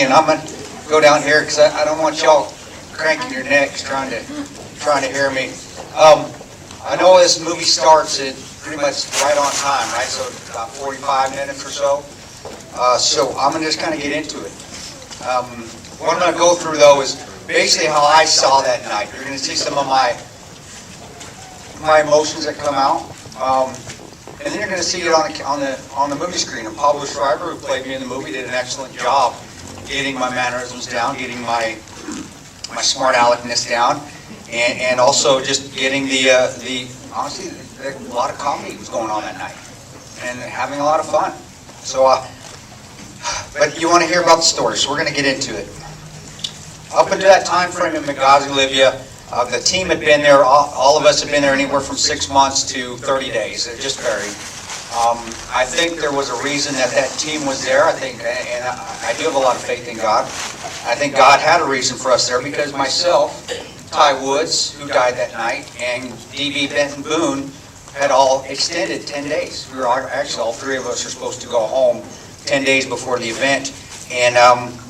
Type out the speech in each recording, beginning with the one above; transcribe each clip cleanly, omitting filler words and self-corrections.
And I'm gonna go down here because I don't want y'all cranking your necks trying to hear me. I know this movie starts at pretty much right on time, right? So about 45 minutes or so. So I'm gonna just kind of get into it. What I'm gonna go through though is basically how I saw that night. You're gonna see some of my emotions that come out. And then you're going to see it on the movie screen. And Pablo Schreiber, who played me in the movie, did an excellent job getting my mannerisms down, getting my smart aleckness down, and also just getting the honestly, a lot of comedy was going on that night, and having a lot of fun. So, but you want to hear about the story, so we're going to get into it. Up until that time frame in Benghazi, Libya, the team had been there, all of us had been there anywhere from 6 months to 30 days. It just varied. I think there was a reason that team was there. I think, and I do have a lot of faith in God. I think God had a reason for us there because myself, Ty Woods, who died that night, and D.B. Benton Boone had all extended 10 days. We were actually, all three of us are supposed to go home 10 days before the event. And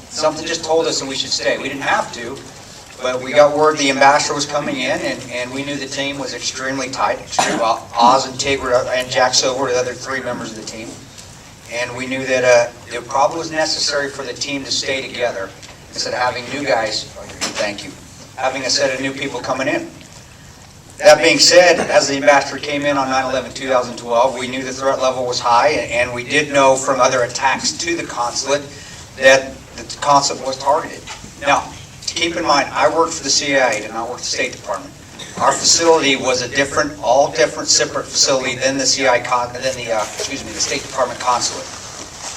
something just told us that we should stay. We didn't have to. But we got word the ambassador was coming in, and we knew the team was extremely tight. Oz and Tig and Jack Silver were the other three members of the team. And we knew that it probably was necessary for the team to stay together instead of having new guys, thank you, having a set of new people coming in. That being said, as the ambassador came in on 9/11/2012, we knew the threat level was high, and we did know from other attacks to the consulate that the consulate was targeted. Now, keep in mind, I worked for the CIA, did not work for the State Department. Our facility was a different, separate facility than the CIA, the State Department consulate.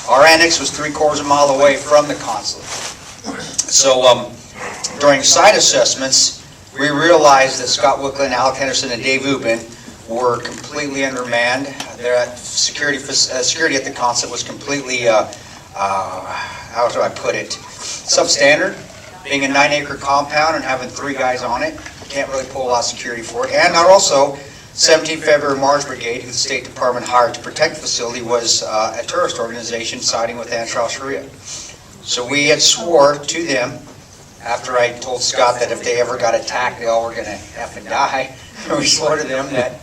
Our annex was 3/4 of a mile away from the consulate. So during site assessments, we realized that Scott Wicklund, Alec Henderson, and Dave Ubin were completely undermanned. Their security at the consulate was completely, how do I put it, substandard. Being a 9-acre compound and having 3 guys on it, you can't really pull a lot of security for it. And also, 17th February Mars Brigade, who the State Department hired to protect the facility, was a terrorist organization siding with Ansar Sharia. So we had swore to them, after I told Scott that if they ever got attacked, they all were going to effing die, we swore to them that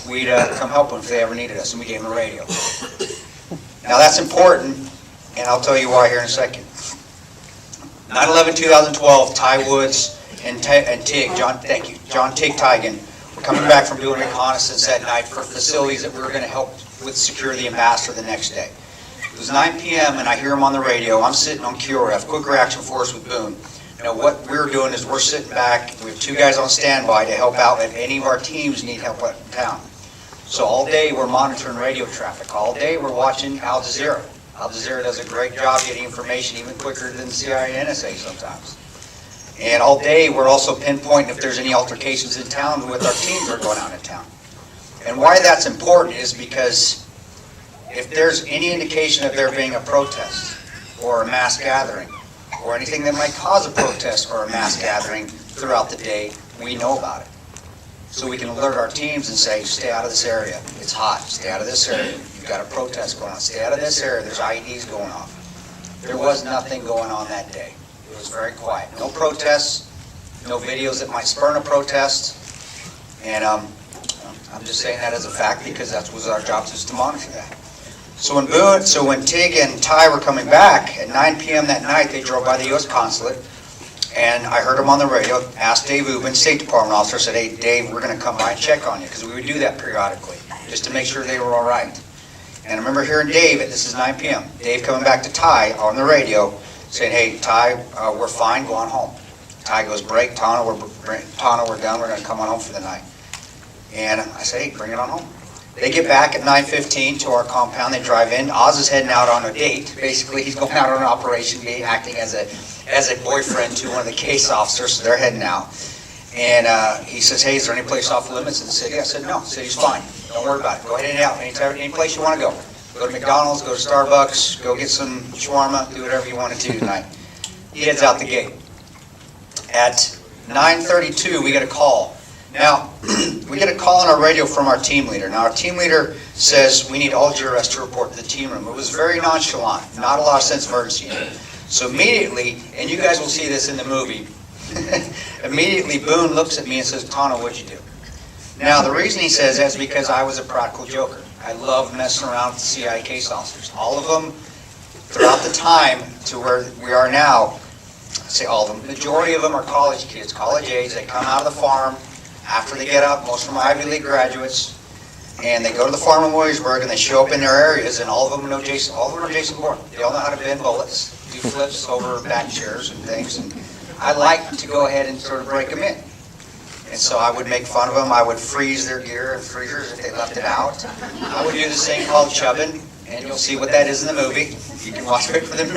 we'd come help them if they ever needed us, and we gave them a radio. Now that's important, and I'll tell you why here in a second. 9/11/2012, Ty Woods and Tig, John Tig Tigan, were coming back from doing reconnaissance that night for facilities that we were going to help with secure the ambassador the next day. It was 9 p.m. and I hear him on the radio. I'm sitting on QRF, Quick Reaction Force with Boone. You know, what we're doing is we're sitting back, we have 2 guys on standby to help out if any of our teams need help out in town. So all day we're monitoring radio traffic. All day we're watching Al Jazeera. Al Jazeera does a great job getting information even quicker than the CIA and NSA sometimes. And all day we're also pinpointing if there's any altercations in town with our teams that are going out in town. And why that's important is because if there's any indication of there being a protest or a mass gathering or anything that might cause a protest or a mass gathering throughout the day, we know about it. So we can alert our teams and say, stay out of this area. It's hot. Stay out of this area. You've got a protest going on. Stay out of this area. There's IEDs going off. There was nothing going on that day. It was very quiet. No protests. No videos that might spurn a protest. And I'm just saying that as a fact because that was our job, just to monitor that. So when Tig and Ty were coming back at 9 p.m. that night, they drove by the U.S. consulate. And I heard him on the radio, asked Dave Ubin, State Department officer, said, hey, Dave, we're going to come by and check on you, because we would do that periodically, just to make sure they were all right. And I remember hearing Dave, this is 9 p.m., Dave coming back to Ty on the radio, saying, hey, Ty, we're fine, go on home. Ty goes, break, Tanto, we're done, we're going to come on home for the night. And I said, hey, bring it on home. They get back at 9:15 to our compound, they drive in. Oz is heading out on a date. Basically, he's going out on an operation, acting as a boyfriend to one of the case officers, so they're heading out. And he says, hey, is there any place off limits in the city? I said, no, the city's fine. Don't worry about it. Go ahead and out. Any place you want to go. Go to McDonald's, go to Starbucks, go get some shawarma, do whatever you want to do tonight. He heads out the gate. At 9:32, we get a call. Now, we get a call on our radio from our team leader. Now, our team leader says we need all jurors to report to the team room. It was very nonchalant, not a lot of sense of urgency. So immediately, and you guys will see this in the movie, immediately Boone looks at me and says, Tanto, what'd you do? Now, the reason he says that is because I was a practical joker. I love messing around with the CIA case officers. All of them, throughout the time to where we are now, I say all of them, the majority of them are college kids, college age. They come out of the farm after they get up, most of them are Ivy League graduates, and they go to the farm in Williamsburg and they show up in their areas, and all of them know Jason. All of them are Jason Bourne. They all know how to bend bullets, do flips over back chairs and things. And I like to go ahead and sort of break them in. And so I would make fun of them. I would freeze their gear in freezers if they left it out. I would do this thing called chubbing, and you'll see what that is in the movie. You can watch it for them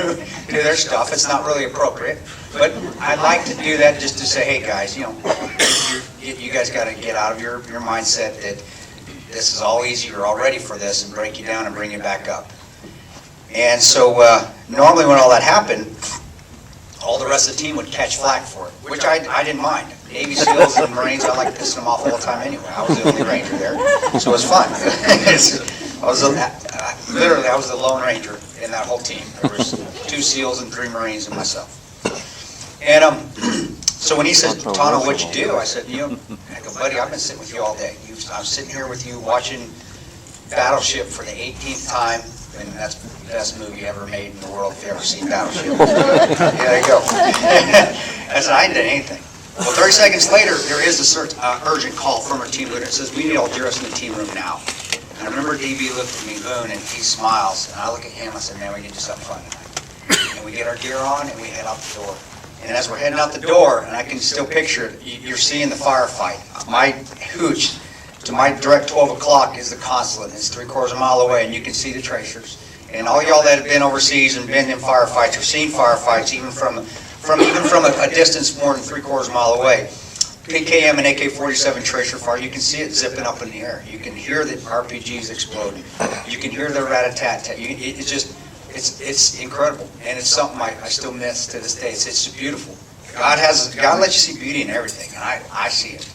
do their stuff. It's not really appropriate. But I like to do that just to say, hey guys, you guys got to get out of your mindset that this is all easy, you're all ready for this, and break you down and bring you back up. And so normally when all that happened, all the rest of the team would catch flack for it, which I didn't mind. Navy SEALs and Marines, I like pissing them off all the time anyway. I was the only Ranger there, so it was fun. I was the Lone Ranger in that whole team. There was 2 SEALs and 3 Marines and myself. And so when he says, Tanto, what'd you do? I said, I go, buddy, I've been sitting with you all day. I'm sitting here with you watching Battleship for the 18th time, and that's the best movie ever made in the world if you ever seen Battleship. Yeah, there you go. I said, I ain't done anything. Well, 30 seconds later, there is a urgent call from our team leader. It says, we need all Juris in the team room now. And I remember DB looked at me, Boone, and he smiles. And I look at him, I said, man, we can do something fun tonight. And we get our gear on, and we head out the door. And as we're heading out the door, and I can still picture it, you're seeing the firefight. My hooch to my direct 12 o'clock is the consulate. It's 3/4 of a mile away, and you can see the tracers. And all y'all that have been overseas and been in firefights or seen firefights, even from a distance more than 3/4 of a mile away, PKM and AK-47 tracer fire, you can see it zipping up in the air. You can hear the RPGs exploding. You can hear the rat-a-tat-tat. It's incredible, and it's something I still miss to this day. It's beautiful. God lets you see beauty in everything, and I see it,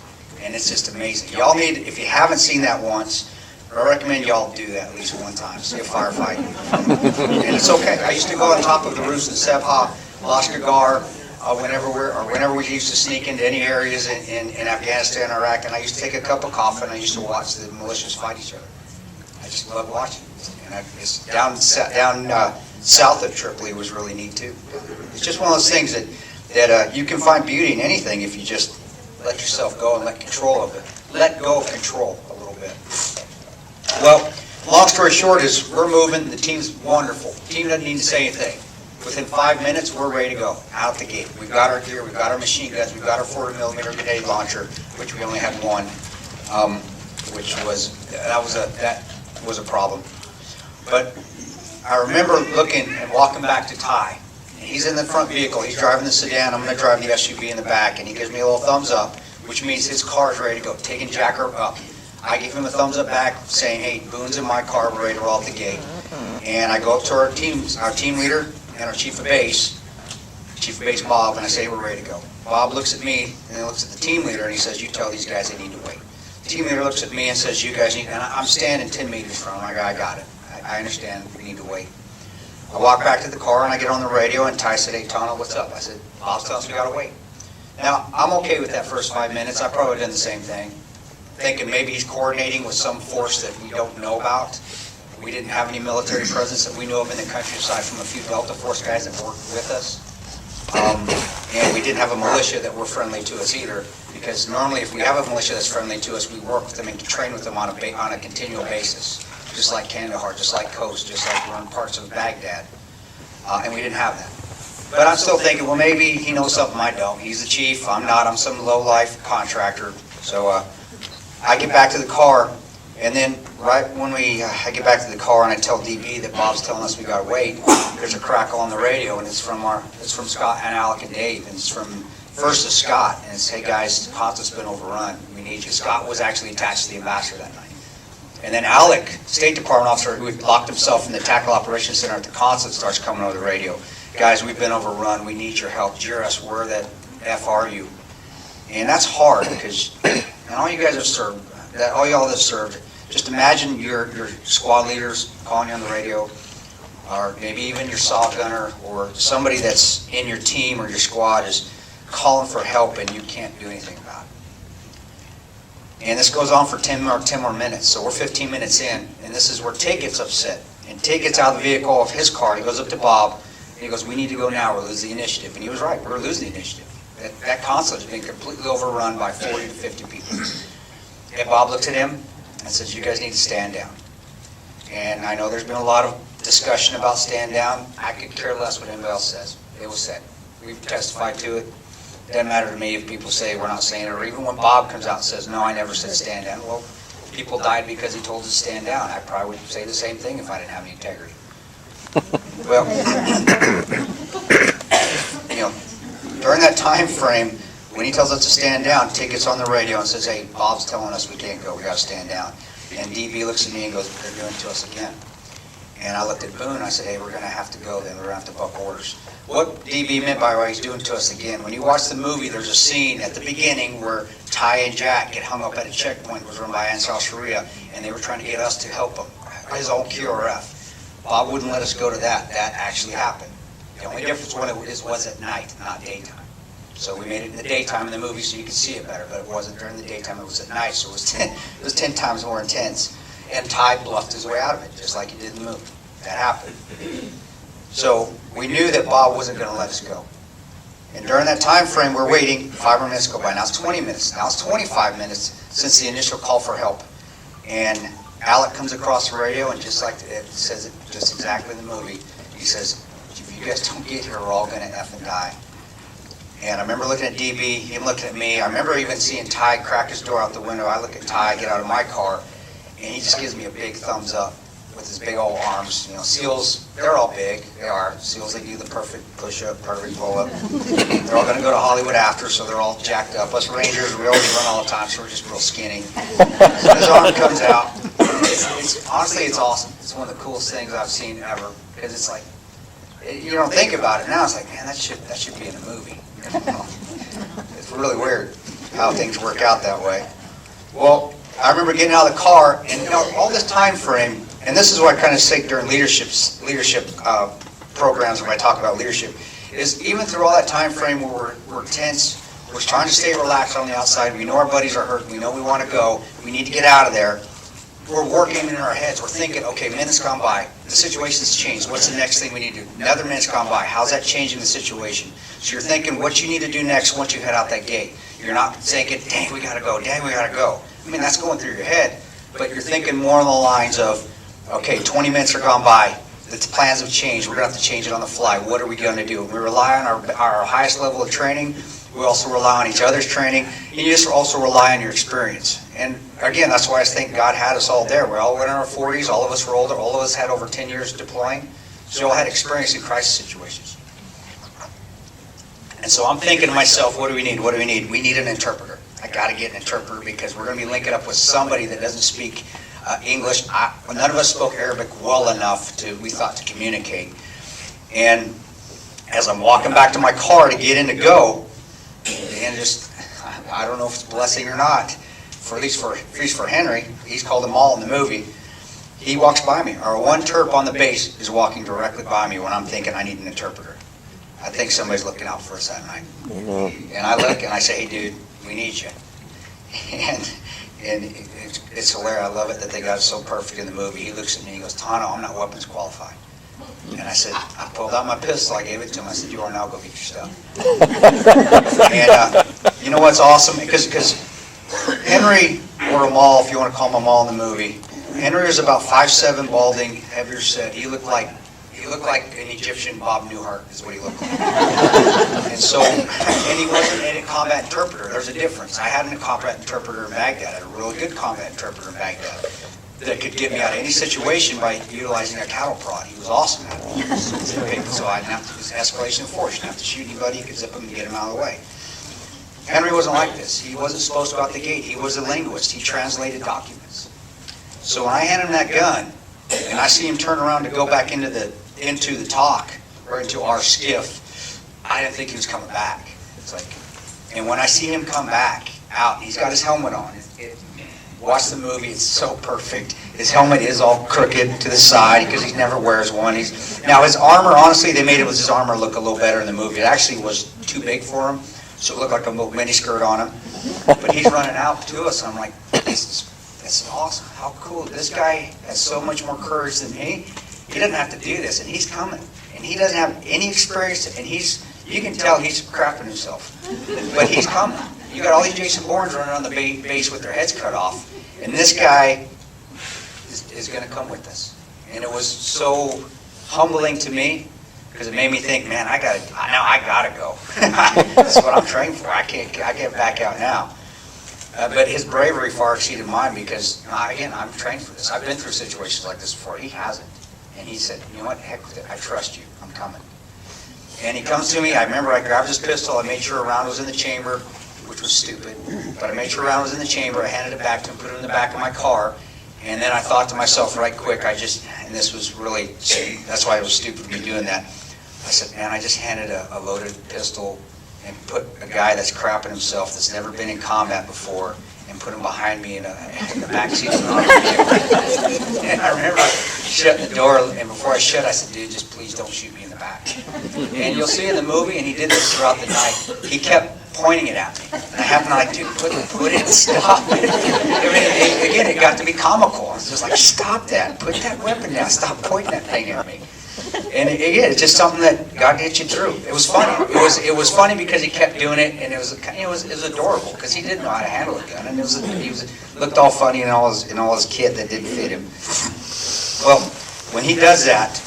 and it's just amazing. Y'all need, if you haven't seen that once, I recommend y'all do that at least one time. See a firefight, and it's okay. I used to go on top of the roofs in Sept, Lashkar, whenever we used to sneak into any areas in Afghanistan, Iraq, and I used to take a cup of coffee and I used to watch the militias fight each other. I just love watching it. And it's down south of Tripoli was really neat too. It's just one of those things that you can find beauty in anything if you just let yourself go and let control of it. Let go of control a little bit. Well, long story short is we're moving. The team's wonderful. The team doesn't need to say anything. Within 5 minutes, we're ready to go, out the gate. We've got our gear, we've got our machine guns, we've got our 40mm grenade launcher, which we only had one, that was a problem. But I remember looking and walking back to Ty. And he's in the front vehicle, he's driving the sedan, I'm going to drive the SUV in the back, and he gives me a little thumbs up, which means his car's ready to go, taking Jacker up. I give him a thumbs up back, saying, hey, Boone's in my car, we're ready to roll out the gate. And I go up to our team leader, and our Chief of Base Bob, and I say, we're ready to go. Bob looks at me, and then looks at the team leader, and he says, you tell these guys they need to wait. The team leader looks at me and says, you guys need, and I'm standing 10 meters from him. I got it. I understand, we need to wait. I walk back to the car, and I get on the radio, and Ty said, hey, Tanto, what's up? I said, Bob's telling us we got to wait. Now, I'm okay with that first 5 minutes. I probably would have done the same thing, thinking maybe he's coordinating with some force that we don't know about. We didn't have any military presence that we knew of in the country aside from a few Delta Force guys that worked with us. And we didn't have a militia that were friendly to us either, because normally if we have a militia that's friendly to us, we work with them and train with them on a continual basis, just like Kandahar, just like Khost, just like we're in parts of Baghdad. And we didn't have that. But I'm still thinking, well, maybe he knows something I don't. He's the chief, I'm not, I'm some low-life contractor. So I get back to the car, and then right when I get back to the car and I tell DB that Bob's telling us we gotta wait, there's a crackle on the radio, and it's from Scott and Alec and Dave, and it's from first to Scott, and it's, hey guys, the consulate's been overrun, we need you. Scott was actually attached to the ambassador that night. And then Alec, State Department officer who had locked himself in the Tactical Operations Center at the consulate, starts coming over the radio. Guys, we've been overrun, we need your help. Juris, where the F are you? And that's hard, because, and all you guys have served, all y'all that have served, just imagine your squad leaders calling you on the radio. or maybe even your saw gunner, or somebody that's in your team or your squad is calling for help and you can't do anything about it. And this goes on for 10 more minutes, so we're 15 minutes in, and this is where Tig gets upset. And Tig gets out of the vehicle of his car, he goes up to Bob, and he goes, we need to go now, we're losing the initiative. And he was right, we're losing the initiative. That consulate has been completely overrun by 40 to 50 people. And Bob looked at him and says, you guys need to stand down. And I know there's been a lot of discussion about stand down. I could care less what anybody else says. It was said. We've testified to it. It doesn't matter to me if people say we're not saying it, or even when Bob comes out and says, no, I never said stand down. Well, people died because he told us to stand down. I probably would say the same thing if I didn't have any integrity. Well, during that time frame, when he tells us to stand down, Tig gets on the radio and says, hey, Bob's telling us we can't go, we got to stand down. And DB looks at me and goes, they're doing it to us again. And I looked at Boone and I said, hey, we're going to have to go then, we're going to have to buck orders. What DB meant by what he's doing to us again, when you watch the movie, there's a scene at the beginning where Ty and Jack get hung up at a checkpoint, was run by Ansar Sharia, and they were trying to get us to help them, his own QRF. Bob wouldn't let us go to that. That actually happened. The only difference was at night, not daytime. So we made it in the daytime in the movie so you could see it better, but it wasn't during the daytime, it was at night, so it was 10 times more intense. And Ty bluffed his way out of it, just like he did in the movie. That happened. So we knew that Bob wasn't going to let us go. And during that time frame, we're waiting, 5 more minutes go by. Now it's 20 minutes. Now it's 25 minutes since the initial call for help. And Alec comes across the radio, and just like it says it just exactly in the movie, he says, if you guys don't get here, we're all going to effing die. And I remember looking at DB, him looking at me. I remember even seeing Ty crack his door out the window. I look at Ty, get out of my car, and he just gives me a big thumbs up with his big old arms. You know, SEALs, they're all big. They are. SEALs, they do the perfect push-up, perfect pull-up. They're all going to go to Hollywood after, so they're all jacked up. Us Rangers, we always run all the time, so we're just real skinny. So his arm comes out. Honestly, it's awesome. It's one of the coolest things I've seen ever, because it's like, you don't think about it now. It's like, man, that should be in a movie. It's really weird how things work out that way. Well, I remember getting out of the car, and all this time frame, and this is what I kind of say during leadership programs when I talk about leadership, is even through all that time frame where we're tense, we're trying to stay relaxed on the outside, we know our buddies are hurt, we know we want to go, we need to get out of there. We're working in our heads. We're thinking, okay, minutes gone by. The situation's changed. What's the next thing we need to do? Another minute's gone by. How's that changing the situation? So you're thinking what you need to do next once you head out that gate. You're not thinking, dang, we got to go. Dang, we got to go. I mean, that's going through your head. But you're thinking more along the lines of, okay, 20 minutes are gone by. The plans have changed. We're going to have to change it on the fly. What are we going to do? We rely on our highest level of training. We also rely on each other's training. And you just also rely on your experience. And again, that's why I think God had us all there. We all went in our 40s. All of us were older. All of us had over 10 years deploying. So we all had experience in crisis situations. And so I'm thinking to myself, what do we need? What do we need? We need an interpreter. I got to get an interpreter because we're going to be linking up with somebody that doesn't speak English. None of us spoke Arabic well enough we thought, to communicate. And as I'm walking back to my car to get in to go, and just, I don't know if it's a blessing or not, at least for Henry, he's called them all in the movie, he walks by me. Our one Terp on the base is walking directly by me when I'm thinking I need an interpreter. I think somebody's looking out for us that night. Mm-hmm. And I look and I say, hey dude, we need you. And it's hilarious. I love it that they got it so perfect in the movie. He looks at me and he goes, Tanto, I'm not weapons qualified. And I said, I pulled out my pistol, I gave it to him. I said, you are now, go get your stuff. And you know what's awesome? Because Henry, or Amal, if you want to call him Amal in the movie, Henry was about 5'7", balding, heavier set. He looked like an Egyptian Bob Newhart is what he looked like. And so, and he wasn't a combat interpreter. There's a difference. I had a combat interpreter in Baghdad. I had a really good combat interpreter in Baghdad that could get me out of any situation by utilizing a cattle prod. He was awesome at it. So I didn't have to use escalation of force. You didn't have to shoot anybody. You could zip him and get him out of the way. Henry wasn't like this. He wasn't supposed to go out the gate. He was a linguist. He translated documents. So when I hand him that gun, and I see him turn around to go back into the talk, or into our skiff, I didn't think he was coming back. It's like, and when I see him come back out, he's got his helmet on. Watch the movie, it's so perfect. His helmet is all crooked to the side because he never wears one. Now his armor, honestly, they made his armor look a little better in the movie. It actually was too big for him, so it looked like a little mini skirt on him. But he's running out to us, and I'm like, that's awesome. How cool. This guy has so much more courage than me. He doesn't have to do this, and he's coming. And he doesn't have any experience, and you can tell he's crapping himself. But he's coming. You got all these Jason Bournes running on the base with their heads cut off, and this guy is going to come with us. And it was so humbling to me because it made me think, man, I gotta go. That's what I'm trained for. I can't back out now. But his bravery far exceeded mine because, again, I'm trained for this. I've been through situations like this before. He hasn't. And he said, you know what, heck with it. I trust you. I'm coming. And he comes to me. I remember I grabbed his pistol. I made sure a round was in the chamber, which was stupid. But I made sure a round was in the chamber. I handed it back to him, put it in the back of my car. And then I thought to myself right quick, and this was really, that's why it was stupid of me doing that. I said, man, I just handed a loaded pistol and put a guy that's crapping himself, that's never been in combat before, and put him behind me in the back seat of an automobile. And I remember shutting the door, and before I shut, I said, dude, just please don't shoot me in the back. And you'll see in the movie, and he did this throughout the night, he kept pointing it at me. And I happened to like, dude, put it, stop it. I mean, again, it got to be comical. I was just like, stop that, put that weapon down, stop pointing that thing at me. And again, it's just something that God gets you through. It was funny. It was funny because he kept doing it, and it was adorable because he didn't know how to handle a gun, and he looked all funny in all his kit that didn't fit him. Well, when he does that,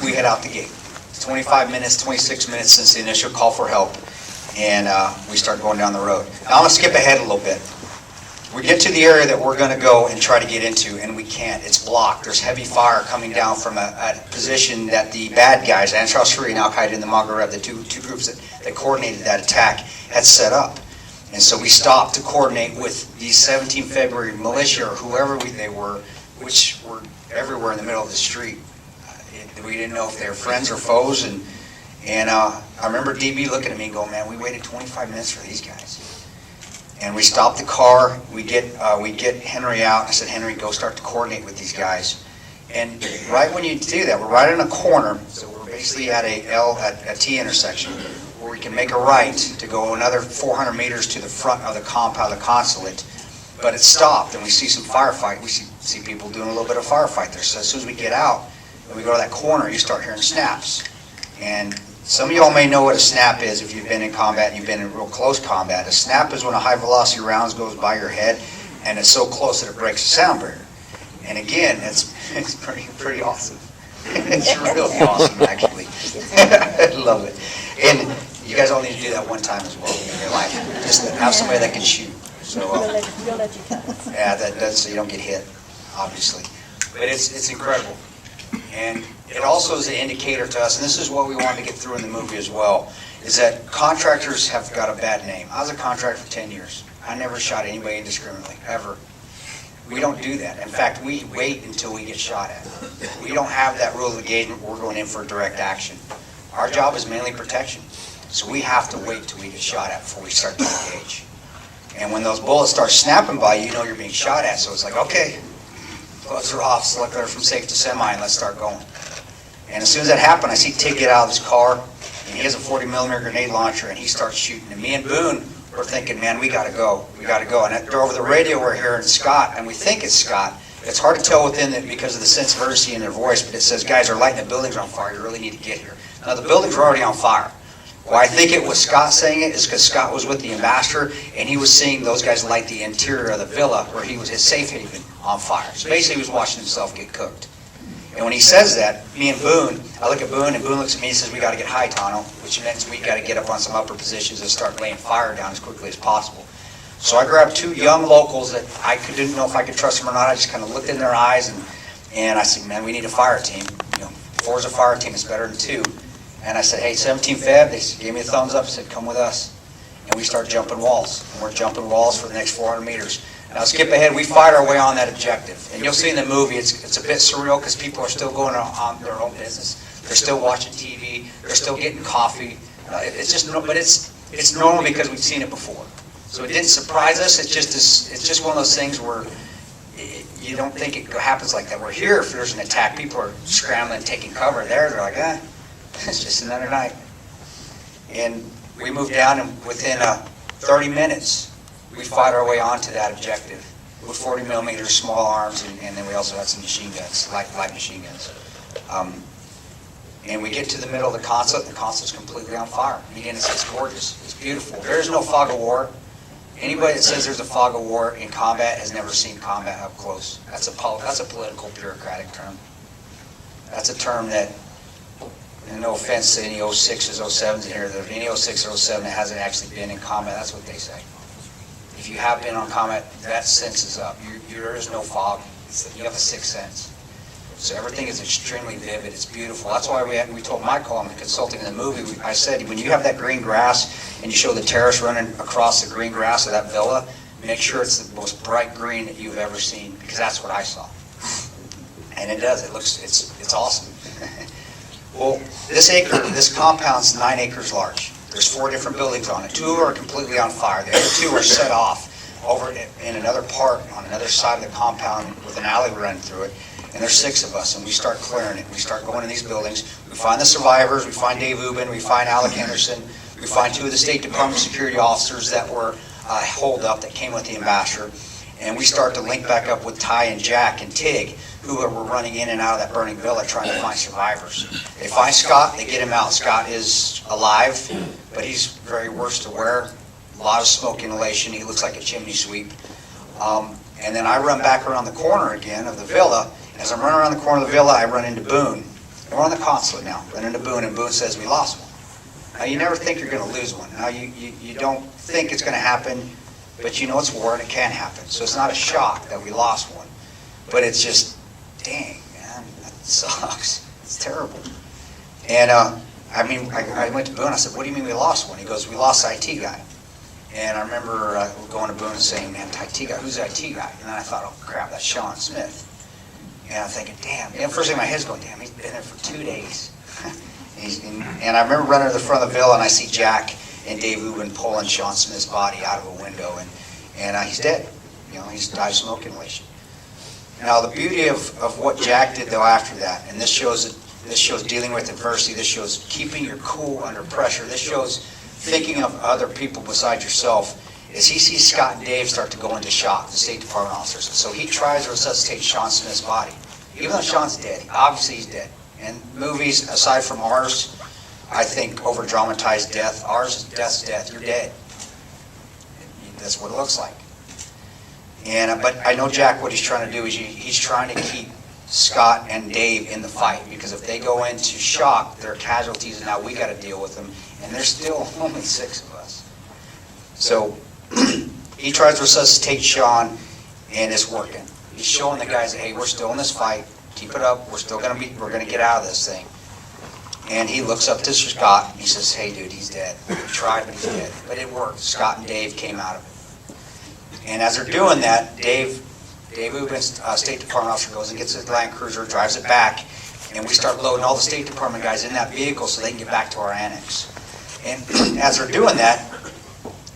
we head out the gate. 25 minutes, 26 minutes since the initial call for help, and we start going down the road. Now I'm gonna skip ahead a little bit. We get to the area that we're going to go and try to get into, and we can't. It's blocked. There's heavy fire coming down from a position that the bad guys, Ansar al-Shuri and Al-Qaeda and the Maghreb, the two groups that coordinated that attack, had set up. And so we stopped to coordinate with the 17 February militia, or whoever they were, which were everywhere in the middle of the street. We didn't know if they were friends or foes, and I remember DB looking at me and going, man, we waited 25 minutes for these guys. And we stopped the car, we get Henry out. I said, Henry, go start to coordinate with these guys. And right when you do that, we're right in a corner, so we're basically at a T intersection, where we can make a right to go another 400 meters to the front of the compound, the consulate. But it stopped, and we see some firefight. We see people doing a little bit of firefight there. So as soon as we get out, and we go to that corner, you start hearing snaps. And some of y'all may know what a snap is if you've been in combat and you've been in real close combat. A snap is when a high velocity round goes by your head and it's so close that it breaks the sound barrier. And again, it's pretty awesome. It's really awesome, actually. I love it. And you guys all need to do that one time as well in your life. Just have somebody that can shoot. So yeah, that's so you don't get hit, obviously. But it's incredible. And it also is an indicator to us, and this is what we wanted to get through in the movie as well, is that contractors have got a bad name. I was a contractor for 10 years. I never shot anybody indiscriminately, ever. We don't do that. In fact, we wait until we get shot at. We don't have that rule of engagement. We're going in for direct action. Our job is mainly protection. So we have to wait till we get shot at before we start to engage. And when those bullets start snapping by you, you know you're being shot at. So it's like, okay, gloves are off, select her from safe to semi, and let's start going. And as soon as that happened, I see Tig get out of his car, and he has a 40 millimeter grenade launcher, and he starts shooting. And me and Boone were thinking, man, we gotta go. And over the radio we're hearing Scott, and we think it's Scott. It's hard to tell within it because of the sense of urgency in their voice, but it says, guys, they're lighting the buildings on fire, you really need to get here. Now the buildings were already on fire. Why I think it was Scott saying it is because Scott was with the ambassador, and he was seeing those guys light the interior of the villa where he was, his safe haven, on fire. So basically he was watching himself get cooked. And when he says that, me and Boone, I look at Boone, and Boone looks at me and says, we got to get high, Tanto, which means we got to get up on some upper positions and start laying fire down as quickly as possible. So I grabbed two young locals that I didn't know if I could trust them or not. I just kind of looked in their eyes, and I said, man, we need a fire team. You know, 4 is a fire team, it's better than 2. And I said, hey, 17 Feb, they gave me a thumbs up and said, come with us. And we start jumping walls. And we're jumping walls for the next 400 meters. Now skip ahead, we fight our way on that objective. And you'll see in the movie, it's a bit surreal because people are still going on their own business. They're still watching TV, they're still getting coffee. It's normal because we've seen it before. So it didn't surprise us, it's just one of those things where you don't think it happens like that. We're here, if there's an attack, people are scrambling, taking cover there. They're like, it's just another night. And we moved down, and within 30 minutes, we fight our way onto that objective with 40 millimeter small arms, and then we also had some machine guns, light machine guns. And we get to the middle of the consulate, and the consulate's completely on fire. And again, it's gorgeous. It's beautiful. There is no fog of war. Anybody that says there's a fog of war in combat has never seen combat up close. That's a political, bureaucratic term. That's a term that, and no offense to any 06s, 07s in here, that any 06 or 07 that hasn't actually been in combat, that's what they say. If you have been on combat, that sense is up. There is no fog. You have a sixth sense. So everything is extremely vivid. It's beautiful. That's why we told Michael, I'm consulting in the movie, I said, when you have that green grass and you show the terrorists running across the green grass of that villa, make sure it's the most bright green that you've ever seen, because that's what I saw. And it does. It's awesome. Well, this compound's 9 acres large. There's 4 different buildings on it. 2 are completely on fire. The other 2 are set off over in another part on another side of the compound with an alley running through it. And there's 6 of us, and we start clearing it. We start going to these buildings. We find the survivors. We find Dave Ubben. We find Alec Henderson. We find 2 of the State Department security officers that were holed up that came with the ambassador. And we start to link back up with Ty and Jack and Tig, who were running in and out of that burning villa trying to find survivors. They find Scott. They get him out. Scott is alive, but he's very worse to wear. A lot of smoke inhalation. He looks like a chimney sweep. And then I run back around the corner again of the villa. As I'm running around the corner of the villa, I run into Boone. And we're on the consulate now. Run into Boone, and Boone says, we lost one. Now, you never think you're going to lose one. Now, you don't think it's going to happen, but you know it's war and it can happen. So it's not a shock that we lost one. But it's just, dang, man, that sucks. It's terrible. And I went to Boone. I said, what do you mean we lost one? He goes, we lost the IT guy. And I remember going to Boone and saying, man, IT guy, who's the IT guy? And then I thought, oh, crap, that's Sean Smith. And I'm thinking, damn. And first thing in my head's going, damn, he's been there for 2 days. And I remember running to the front of the villa, and I see Jack and Dave Ubben pulling Sean Smith's body out of a window, and he's dead. You know, he's died of smoke inhalation. Now, the beauty of what Jack did, though, after that, and this shows dealing with adversity, this shows keeping your cool under pressure, this shows thinking of other people besides yourself, is he sees Scott and Dave start to go into shock, the State Department officers. So he tries to resuscitate Sean Smith's body. Even though Sean's dead, obviously he's dead. And movies, aside from ours, I think over-dramatize death. Ours is death's death. You're dead. That's what it looks like. But I know Jack, what he's trying to do is he's trying to keep Scott and Dave in the fight, because if they go into shock, they're casualties, and now we got to deal with them. And there's still only 6 of us. So he tries to resuscitate Sean, and it's working. He's showing the guys, hey, we're still in this fight. Keep it up. We're going to get out of this thing. And he looks up to Scott, and he says, hey, dude, he's dead. We tried, but he's dead. But it worked. Scott and Dave came out of it. And as they're doing that, Dave Ubben's State Department officer goes and gets his Land Cruiser, drives it back, and we start loading all the State Department guys in that vehicle so they can get back to our annex. And as they're doing that,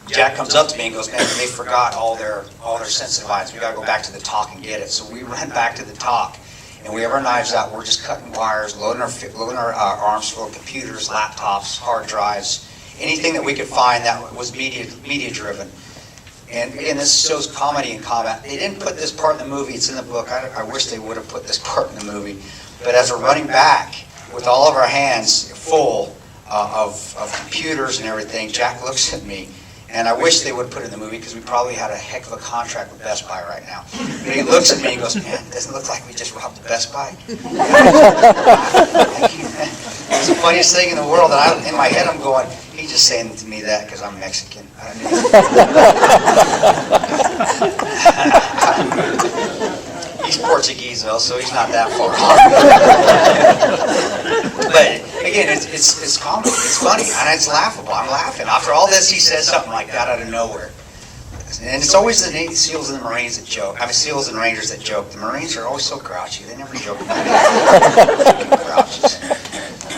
Jack comes up to me and goes, man, they forgot all their sensitive items. We got to go back to the talk and get it. So we run back to the talk, and we have our knives out. We're just cutting wires, loading our arms full of computers, laptops, hard drives, anything that we could find that was media driven. And again, this shows comedy in combat. They didn't put this part in the movie. It's in the book. I wish they would have put this part in the movie. But as we're running back with all of our hands full of computers and everything, Jack looks at me. And I wish they would put it in the movie, because we probably had a heck of a contract with Best Buy right now. But he looks at me and goes, man, it doesn't look like we just robbed the Best Buy. It was the funniest thing in the world. And in my head I'm going, he's just saying to me that because I'm Mexican. He's Portuguese though, so he's not that far off. But again, it's comedy, it's funny, and it's laughable. I'm laughing. After all this, he says something like that out of nowhere. And it's always the Navy SEALs and the Marines that joke. SEAls and Rangers that joke. The Marines are always so grouchy. They never joke about it. Grouches.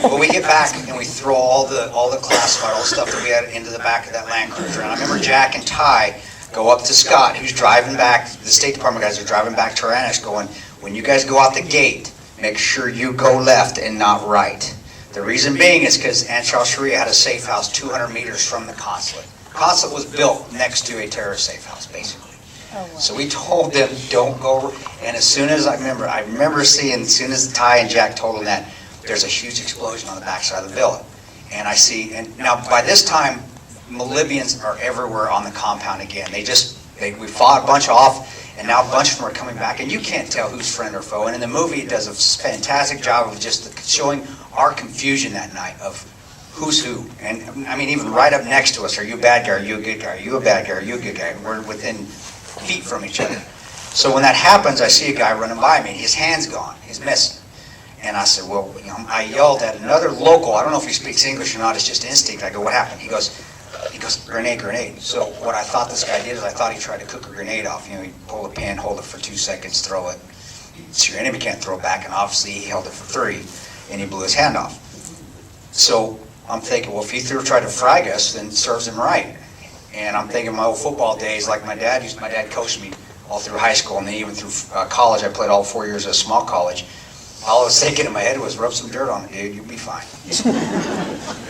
But we get back and we throw all the classified, all the stuff that we had into the back of that Land Cruiser. And I remember Jack and Ty go up to Scott, who's driving back, the State Department guys are driving back to our annex going, when you guys go out the gate, make sure you go left and not right. The reason being is because Ansar Sharia had a safe house 200 meters from the consulate. The consulate was built next to a terrorist safe house, basically. Oh, wow. So we told them, don't go, and as soon as I remember seeing, as soon as Ty and Jack told them that, there's a huge explosion on the backside of the villa. And I see, and now by this time, Libyans are everywhere on the compound again. We fought a bunch off, and now a bunch of them are coming back, and you can't tell who's friend or foe. And in the movie, it does a fantastic job of just showing our confusion that night of who's who. And I mean, even right up next to us, are you a bad guy, are you a good guy, are you a bad guy, are you a good guy? We're within feet from each other. So when that happens, I see a guy running by me, and his hand's gone, he's missing. And I said, well, I yelled at another local, I don't know if he speaks English or not, it's just instinct. I go, what happened? He goes, grenade, grenade. So what I thought this guy did is I thought he tried to cook a grenade off. He'd pull a pin, hold it for 2 seconds, throw it. So your enemy can't throw it back, and obviously he held it for 3, and he blew his hand off. So I'm thinking, well, if he tried to frag us, then it serves him right. And I'm thinking my old football days, like my dad coached me all through high school, and then even through college. I played all 4 years at a small college. All I was thinking in my head was, rub some dirt on it, dude, you'll be fine.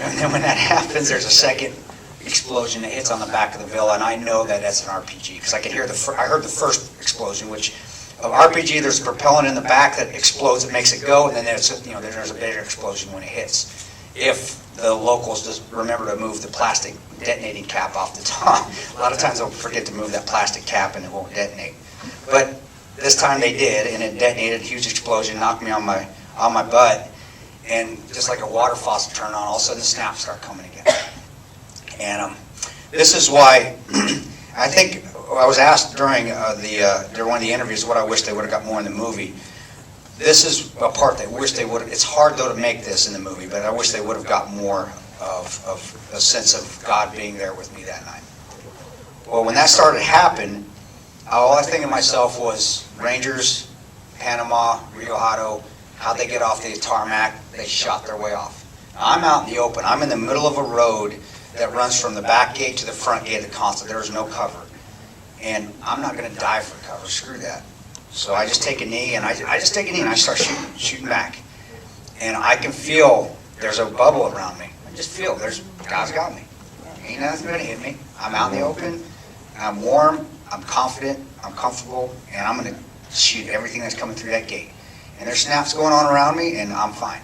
And then when that happens, there's a second explosion that hits on the back of the villa, and I know that that's an RPG, because I could hear I heard the first explosion, which of RPG, there's a propellant in the back that explodes, it makes it go, and then there's a bigger explosion when it hits. If the locals just remember to move the plastic detonating cap off the top. A lot of times they'll forget to move that plastic cap and it won't detonate. But this time they did, and it detonated, a huge explosion, knocked me on my butt, and just like a water faucet turned on, all of a sudden the snaps start coming again. And this is why I think I was asked during one of the interviews what I wish they would have got more in the movie. This is a part that I wish they would have. It's hard though to make this in the movie, but I wish they would have got more of a sense of God being there with me that night. Well, when that started to happen, all I think of myself was Rangers, Panama, Rio Hato, how'd they get off the tarmac? They shot their way off. I'm out in the open. I'm in the middle of a road that runs from the back gate to the front gate of the consulate. There's no cover. And I'm not going to die for cover. Screw that. So I just take a knee, and I start shooting back. And I can feel there's a bubble around me. I just feel God's got me. Ain't nothing going to hit me. I'm out in the open. I'm warm. I'm confident. I'm comfortable. And I'm going to shoot everything that's coming through that gate. And there's snaps going on around me, and I'm fine.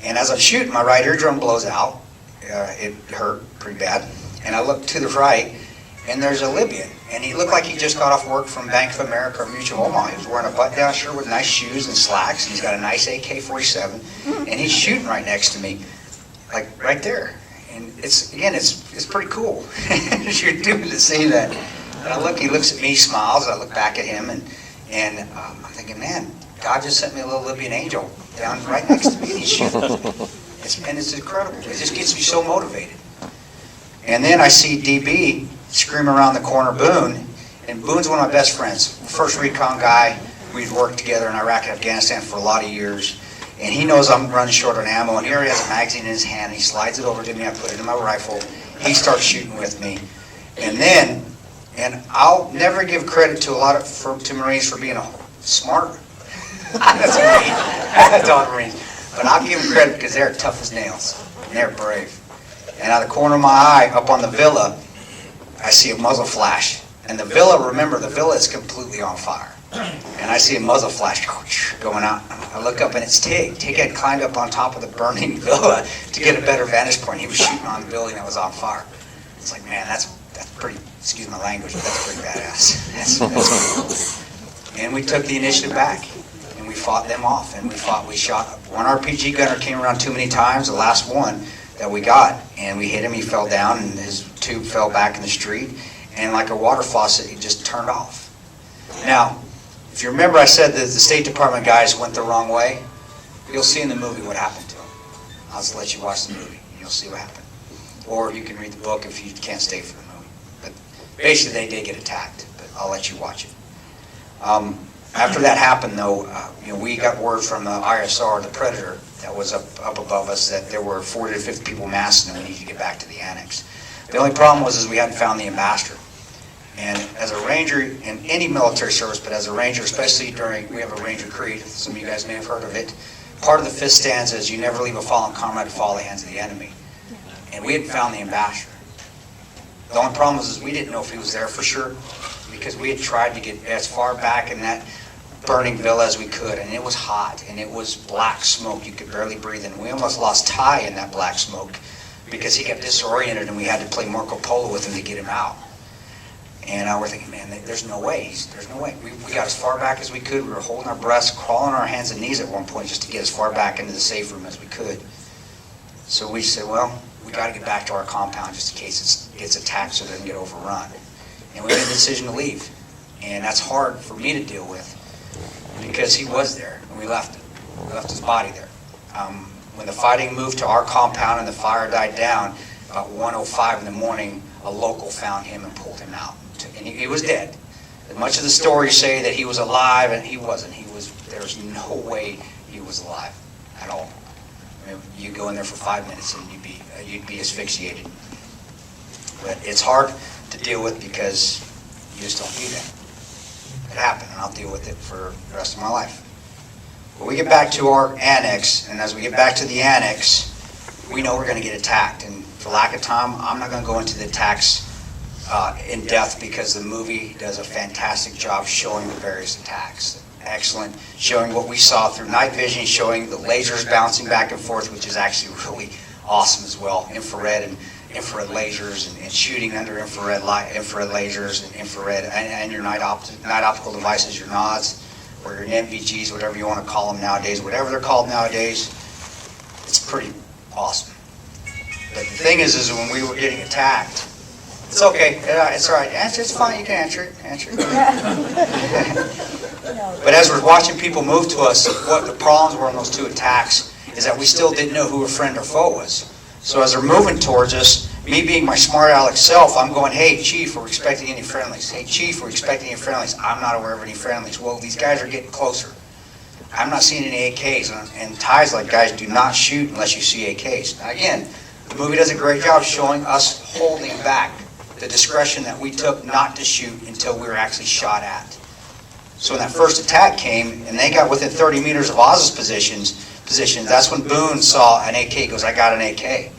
And as I'm shooting, my right eardrum blows out. It hurt pretty bad. And I look to the right, and there's a Libyan. And he looked like he just got off work from Bank of America or Mutual Omaha. He was wearing a button-down shirt with nice shoes and slacks, and he's got a nice AK-47, and he's shooting right next to me, like right there. And it's pretty cool. You're doing to see that. And I look, he looks at me, smiles, I look back at him, and I'm thinking, man, God just sent me a little Libyan angel down right next to me, and he's shooting. It's incredible. It just gets me so motivated. And then I see DB scream around the corner, Boone, and Boone's one of my best friends. First recon guy. We'd worked together in Iraq and Afghanistan for a lot of years. And he knows I'm running short on ammo, and here he has a magazine in his hand. He slides it over to me. I put it in my rifle. He starts shooting with me. And I'll never give credit to Marines for being smart. That's Marine. That's all Marines. But I'll give them credit because they're tough as nails. And they're brave. And out of the corner of my eye, up on the villa, I see a muzzle flash. And the villa, remember, the villa is completely on fire. And I see a muzzle flash going out. I look up, and it's Tig. Tig had climbed up on top of the burning villa to get a better vantage point. He was shooting on the building that was on fire. It's like, man, that's pretty, excuse my language, but that's pretty badass. That's cool. And we took the initiative back, and we fought them off. And we shot. One RPG gunner came around too many times, the last one that we got, and we hit him. He fell down, and his tube fell back in the street. And like a water faucet, it just turned off. Now, if you remember, I said that the State Department guys went the wrong way. You'll see in the movie what happened to them. I'll just let you watch the movie, and you'll see what happened. Or you can read the book if you can't stay for the movie. But basically, they did get attacked, but I'll let you watch it. After that happened, though, we got word from the ISR, the Predator, that was up above us, that there were 40 to 50 people massed, and we needed to get back to the annex. The only problem was we hadn't found the ambassador. And as a Ranger in any military service, but as a Ranger, especially we have a Ranger Creed, some of you guys may have heard of it, part of the fifth stanza is you never leave a fallen comrade to fall in the hands of the enemy. And we hadn't found the ambassador. The only problem is we didn't know if he was there for sure, because we had tried to get as far back in that burning villa as we could, and it was hot, and it was black smoke. You could barely breathe, and we almost lost Ty in that black smoke because he got disoriented, and we had to play Marco Polo with him to get him out. And we're thinking, man, there's no way. There's no way. We got as far back as we could. We were holding our breaths, crawling on our hands and knees at one point just to get as far back into the safe room as we could. So we said, well, we got to get back to our compound just in case it gets attacked so it doesn't get overrun. And we made the decision to leave. And that's hard for me to deal with because he was there, and we left him. We left his body there. When the fighting moved to our compound and the fire died down, about 1:05 in the morning, a local found him and pulled him out. And he was dead. As much of the stories say that he was alive, and he wasn't. There's no way he was alive at all. I mean, you go in there for 5 minutes and you'd be asphyxiated. But it's hard to deal with because you just don't do that. It happened, and I'll deal with it for the rest of my life. But we get back to our annex, and as we get back to the annex, we know we're going to get attacked. And for lack of time, I'm not going to go into the attacks in depth because the movie does a fantastic job showing the various attacks. Excellent, showing what we saw through night vision, showing the lasers bouncing back and forth, which is actually really awesome as well. Infrared lasers and shooting under infrared lasers and infrared and your night optical devices, your NODs or your NVGs, whatever you want to call them nowadays, whatever they're called nowadays. It's pretty awesome. But the thing is when we were getting attacked, it's okay. It's all right. Answer. It's fine. You can answer it. But as we're watching people move to us, what the problems were in those two attacks is that we still didn't know who a friend or foe was. So as they're moving towards us, me being my smart aleck self, I'm going, hey, Chief, we're expecting any friendlies. Hey, Chief, we're expecting any friendlies. I'm not aware of any friendlies. Well, these guys are getting closer. I'm not seeing any AKs. And Ty's like, guys, do not shoot unless you see AKs. Now, again, the movie does a great job showing us holding back the discretion that we took not to shoot until we were actually shot at. So when that first attack came, and they got within 30 meters of Oz's position, that's when Boone saw an AK. He goes, I got an AK.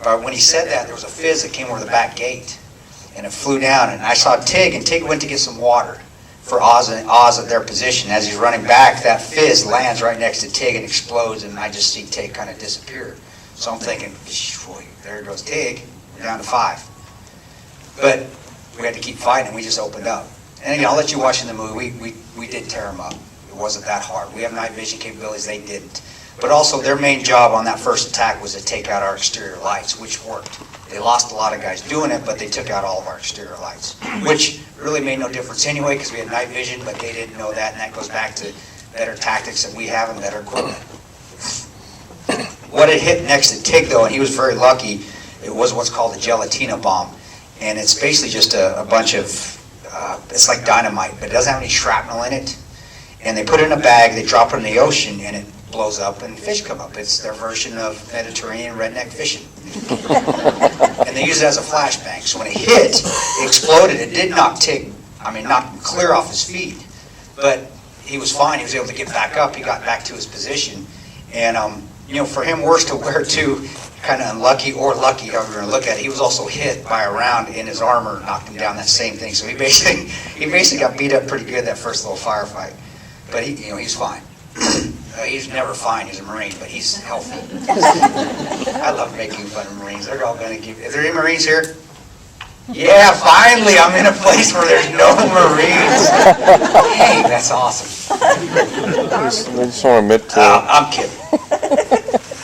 But when he said that, there was a fizz that came over the back gate, and it flew down, and I saw Tig, and Tig went to get some water for Oz at their position. As he's running back, that fizz lands right next to Tig and explodes, and I just see Tig kind of disappear. So I'm thinking, boy, there goes Tig. We're down to 5. But we had to keep fighting, and we just opened up. And again, I'll let you watch in the movie. We did tear them up. It wasn't that hard. We have night vision capabilities. They didn't. But also, their main job on that first attack was to take out our exterior lights, which worked. They lost a lot of guys doing it, but they took out all of our exterior lights, which really made no difference anyway because we had night vision, but they didn't know that, and that goes back to better tactics that we have and better equipment. What had hit next to Tig, though, and he was very lucky, it was what's called a gelatina bomb. And it's basically just a bunch of, it's like dynamite, but it doesn't have any shrapnel in it. And they put it in a bag, they drop it in the ocean, and it blows up and fish come up. It's their version of Mediterranean redneck fishing. And they use it as a flashbang. So when it hit, it exploded. It did knock Tig, knock him clear off his feet. But he was fine. He was able to get back up. He got back to his position. And, for him, worse to wear too, kind of unlucky or lucky, however you're going to look at it. He was also hit by a round in his armor, knocked him down, that same thing. So he basically got beat up pretty good that first little firefight. But he's fine. He's never fine. He's a Marine, but he's healthy. I love making fun of Marines. They're all going to give. Is there any Marines here? Yeah, finally, I'm in a place where there's no Marines. Hey, that's awesome. I just want to admit to I'm kidding.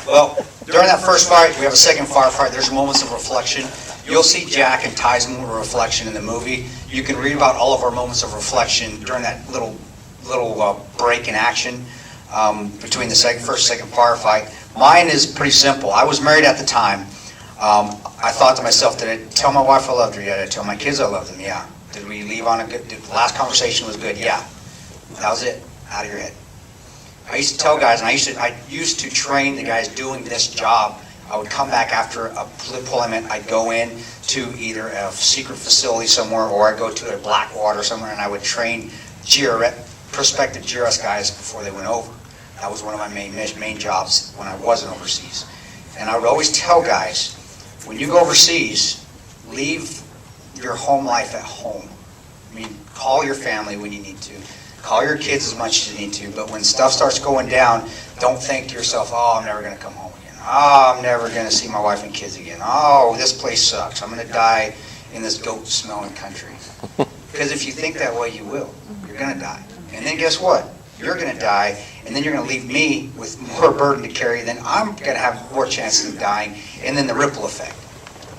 Well, during that first fight, we have a second firefight. There's moments of reflection. You'll see Jack and Ty's moment of reflection in the movie. You can read about all of our moments of reflection during that little break in action between the first and second firefight. Mine is pretty simple. I was married at the time. I thought to myself, did I tell my wife I loved her? Yeah. Did I tell my kids I loved them? Yeah. Did we leave on a good? The last conversation was good? Yeah. That was it. Out of your head. I used to tell guys, and I used to train the guys doing this job I would come back after a deployment. I'd go in to either a secret facility somewhere, or I'd go to a Blackwater somewhere, and I would train prospective GRS guys before they went over. That was one of my main jobs when I wasn't overseas. And I would always tell guys, when you go overseas, leave your home life at home. I mean, call your family when you need to. Call your kids as much as you need to. But when stuff starts going down, don't think to yourself, oh, I'm never going to come home again. Oh, I'm never going to see my wife and kids again. Oh, this place sucks. I'm going to die in this goat-smelling country. Because if you think that way, you will. You're going to die. And then guess what? You're going to die, and then you're going to leave me with more burden to carry, then I'm going to have more chances of dying, and then the ripple effect.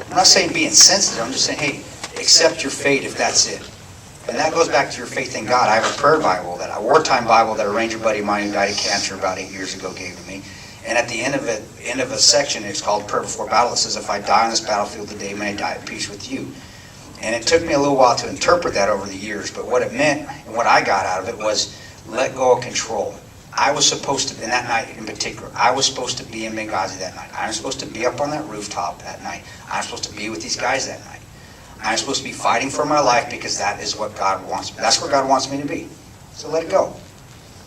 I'm not saying be insensitive. I'm just saying, hey, accept your fate if that's it. And that goes back to your faith in God. I have a prayer Bible, a wartime Bible that a Ranger buddy of mine who died of cancer about 8 years ago gave to me. And at the end of a section, it's called Prayer Before Battle. It says, if I die on this battlefield today, may I die at peace with you. And it took me a little while to interpret that over the years, but what it meant and what I got out of it was let go of control. I was supposed to, and that night in particular, I was supposed to be in Benghazi that night. I was supposed to be up on that rooftop that night. I was supposed to be with these guys that night. I'm supposed to be fighting for my life because that is what God wants. That's where God wants me to be. So let it go.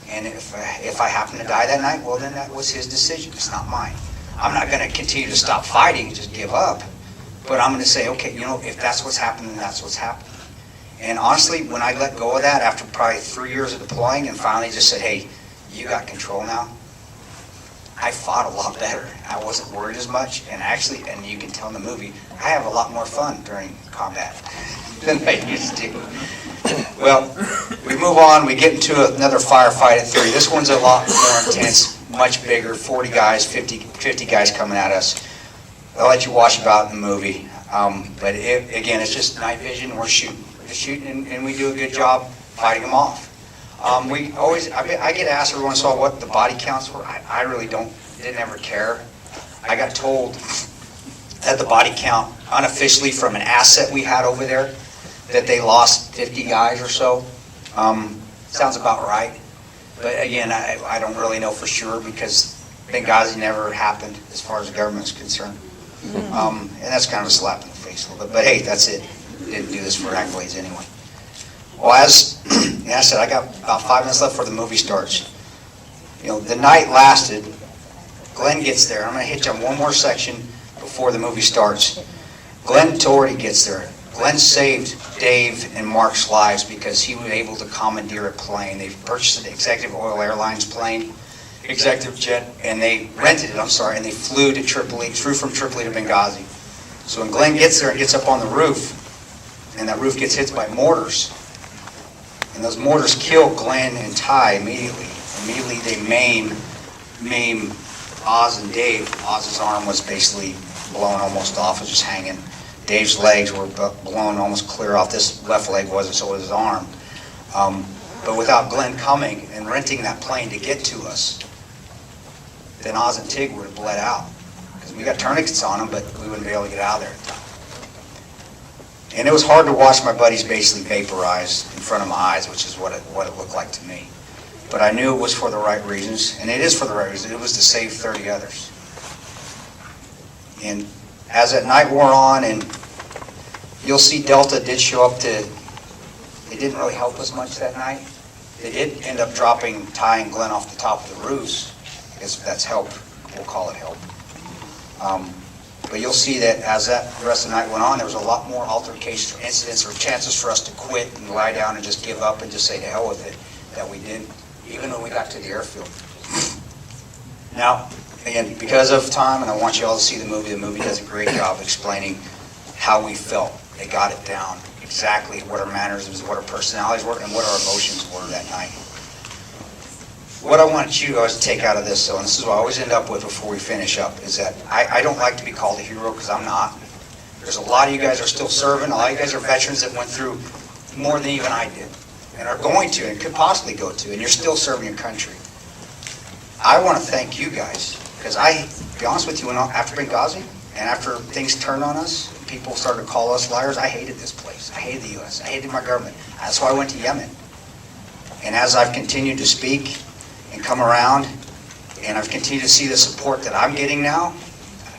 And if I happen to die that night, well, then that was His decision. It's not mine. I'm not going to continue to stop fighting and just give up. But I'm going to say, okay, if that's what's happening, that's what's happening. And honestly, when I let go of that after probably 3 years of deploying and finally just said, hey, you got control now, I fought a lot better. I wasn't worried as much. And actually, and you can tell in the movie, I have a lot more fun during combat than I used to. Well, we move on. We get into another firefight at 3. This one's a lot more intense, much bigger, 40 guys, 50 guys coming at us. I'll let you watch about in the movie. But again, it's just night vision. We're shooting. We're just shooting, and we do a good job fighting them off. I get asked every once in a while what the body counts were. I really didn't ever care. I got told that the body count unofficially from an asset we had over there, that they lost 50 guys or so. Sounds about right. But again, I don't really know for sure because Benghazi never happened as far as the government's concerned. And that's kind of a slap in the face a little bit. But hey, that's it. Didn't do this for accolades anyway. Well, as I said, I got about 5 minutes left before the movie starts. The night lasted. Glenn gets there. I'm going to hit you on one more section before the movie starts. Glenn Doherty gets there. Glenn saved Dave and Mark's lives because he was able to commandeer a plane. They purchased an Executive Oil Airlines plane, executive jet, and they rented it, and they flew to Tripoli, flew from Tripoli to Benghazi. So when Glenn gets there and gets up on the roof, and that roof gets hit by mortars, and those mortars kill Glenn and Ty immediately. Immediately they maim Oz and Dave. Oz's arm was basically blown almost off, it was just hanging. Dave's legs were blown almost clear off. This left leg wasn't, so was his arm. But without Glenn coming and renting that plane to get to us, then Oz and Tig would have bled out. Because we got tourniquets on them, but we wouldn't be able to get out of there in time. And it was hard to watch my buddies basically vaporize in front of my eyes, which is what it looked like to me. But I knew it was for the right reasons, and it is for the right reasons. It was to save 30 others. And as that night wore on, and you'll see Delta did show up to, they didn't really help us much that night. They did end up dropping Ty and Glenn off the top of the roofs. I guess that's help. We'll call it help. But you'll see that as the rest of the night went on, there was a lot more altercations or incidents or chances for us to quit and lie down and just give up and just say to hell with it, that we didn't, even when we got to the airfield. Now, again, because of time, and I want you all to see the movie does a great job explaining how we felt. They got it down, exactly what our mannerisms, what our personalities were, and what our emotions were that night. What I want you guys to take out of this, and this is what I always end up with before we finish up, is that I don't like to be called a hero because I'm not. There's a lot of you guys are still serving. A lot of you guys are veterans that went through more than even I did and are going to and could possibly go to, and you're still serving your country. I want to thank you guys because to be honest with you, after Benghazi and after things turned on us, people started to call us liars, I hated this place. I hated the U.S. I hated my government. That's why I went to Yemen. And as I've continued to speak and come around, and I've continued to see the support that I'm getting now,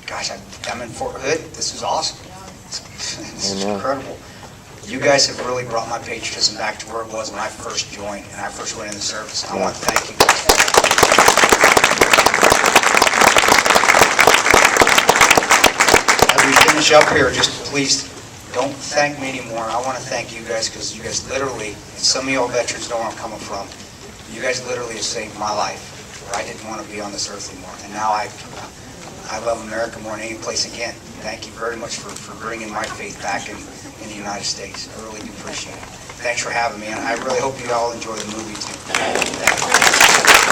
gosh, I'm in Fort Hood. This is awesome. This is Amen. incredible. You guys have really brought my patriotism back to where it was when I first joined and I first went in the service. I want to thank you guys. As we finish up here, just please don't thank me anymore. I want to thank you guys because you guys literally, and some of y'all veterans know where I'm coming from, you guys literally have saved my life where I didn't want to be on this earth anymore. And now I love America more than any place again. Thank you very much for bringing my faith back in the United States. I really do appreciate it. Thanks for having me, and I really hope you all enjoy the movie too. Thank you.